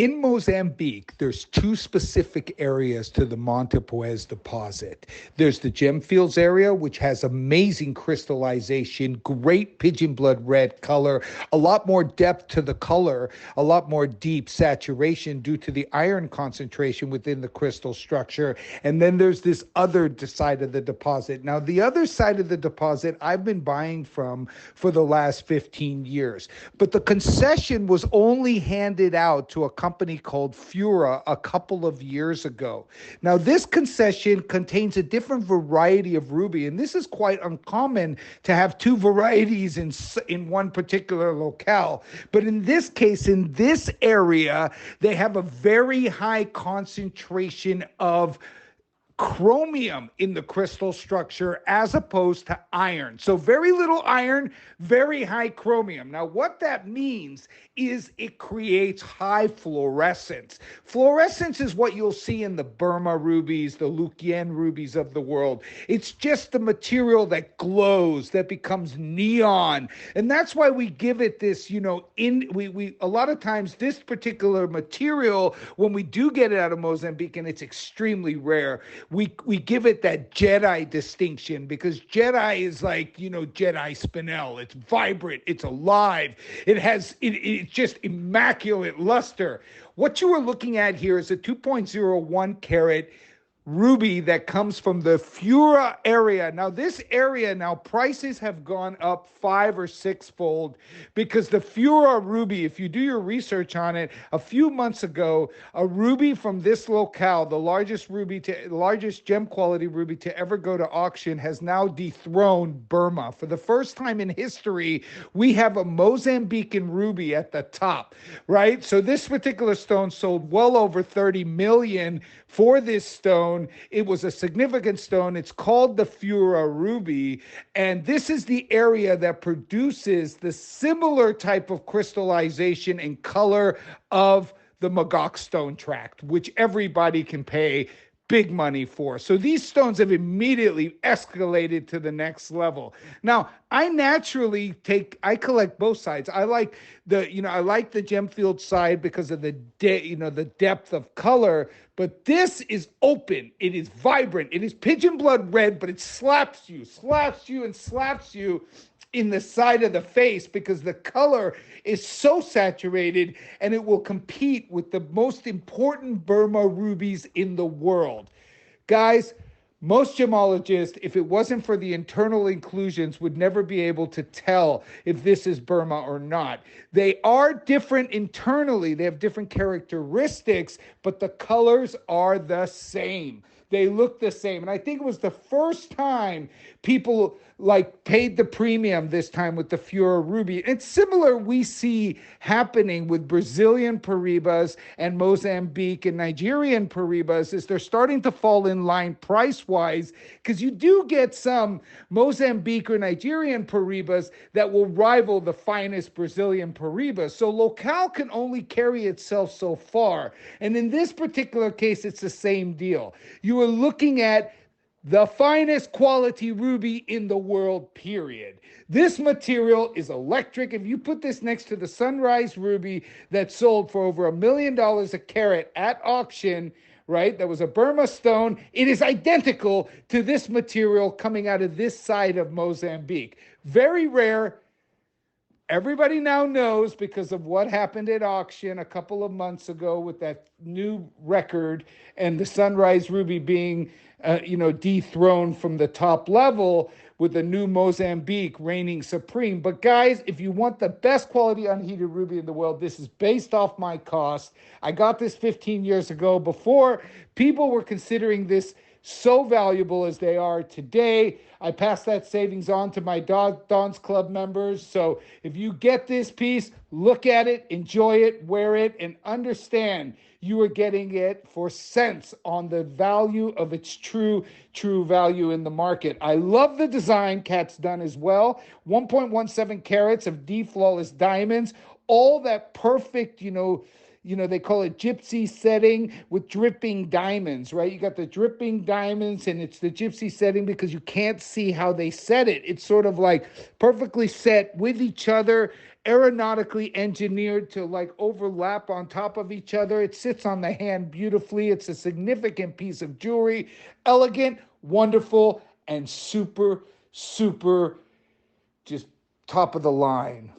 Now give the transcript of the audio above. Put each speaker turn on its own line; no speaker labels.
In Mozambique, there's two specific areas to the Montepuez deposit. There's the Gemfields area, which has amazing crystallization, great pigeon blood red color, a lot more depth to the color, a lot more deep saturation due to the iron concentration within the crystal structure. And then there's this other side of the deposit. Now, the other side of the deposit I've been buying from for the last 15 years. But the concession was only handed out to a company called Fura a couple of years ago. Now, this concession contains a different variety of ruby, and this is quite uncommon to have two varieties in one particular locale. But in this case, in this area, they have a very high concentration of chromium in the crystal structure as opposed to iron. So very little iron, very high chromium. Now, what that means is it creates high fluorescence. Fluorescence is what you'll see in the Burma rubies, the Lukian rubies of the world. It's just the material that glows, that becomes neon. And that's why we give it this, we a lot of times this particular material, when we do get it out of Mozambique, and it's extremely rare, we give it that Jedi distinction, because Jedi is like, Jedi Spinel. It's vibrant, it's alive, it's just immaculate luster. What you are looking at here is a 2.01 carat ruby that comes from the Fura area. Now, this area, prices have gone up 5 or 6-fold, because the Fura ruby, if you do your research on it, a few months ago, a ruby from this locale, the largest gem quality ruby to ever go to auction, has now dethroned Burma. For the first time in history, we have a Mozambican ruby at the top, right? So this particular stone sold well over 30 million for this stone. It was a significant stone. It's called the Fura ruby, and this is the area that produces the similar type of crystallization and color of the Magok stone tract, which everybody can pay big money for. So these stones have immediately escalated to the next level. Now, I collect both sides. I like the Gemfield side because of the depth of color, but this is open. It is vibrant. It is pigeon blood red, but it slaps you in the side of the face, because the color is so saturated, and it will compete with the most important Burma rubies in the world. Guys, most gemologists, if it wasn't for the internal inclusions, would never be able to tell if this is Burma or not. They are different internally. They have different characteristics, but the colors are the same. They look the same. And I think it was the first time people paid the premium this time with the Fura ruby. It's similar we see happening with Brazilian Paribas and Mozambique and Nigerian Paribas, is they're starting to fall in line price-wise, because you do get some Mozambique or Nigerian Paribas that will rival the finest Brazilian Paribas. So locale can only carry itself so far. And in this particular case, it's the same deal. You are looking at the finest quality ruby in the world, period. This material is electric. If you put this next to the Sunrise ruby that sold for over $1 million a carat at auction, right? That was a Burma stone. It is identical to this material coming out of this side of Mozambique. Very rare. Everybody now knows, because of what happened at auction a couple of months ago with that new record and the Sunrise ruby being dethroned from the top level, with the new Mozambique reigning supreme. But guys, if you want the best quality unheated ruby in the world, this is based off my cost. I got this 15 years ago, before people were considering this so valuable as they are today. I pass that savings on to my Don's Club members. So if you get this piece, look at it, enjoy it, wear it, and understand you are getting it for cents on the value of its true value in the market. I love the design Kat's done as well. 1.17 carats of flawless diamonds, all that perfect, they call it gypsy setting with dripping diamonds, right? You got the dripping diamonds, and it's the gypsy setting because you can't see how they set it. It's sort of like perfectly set with each other, aeronautically engineered to like overlap on top of each other. It sits on the hand beautifully. It's a significant piece of jewelry, elegant, wonderful, and super, super just top of the line.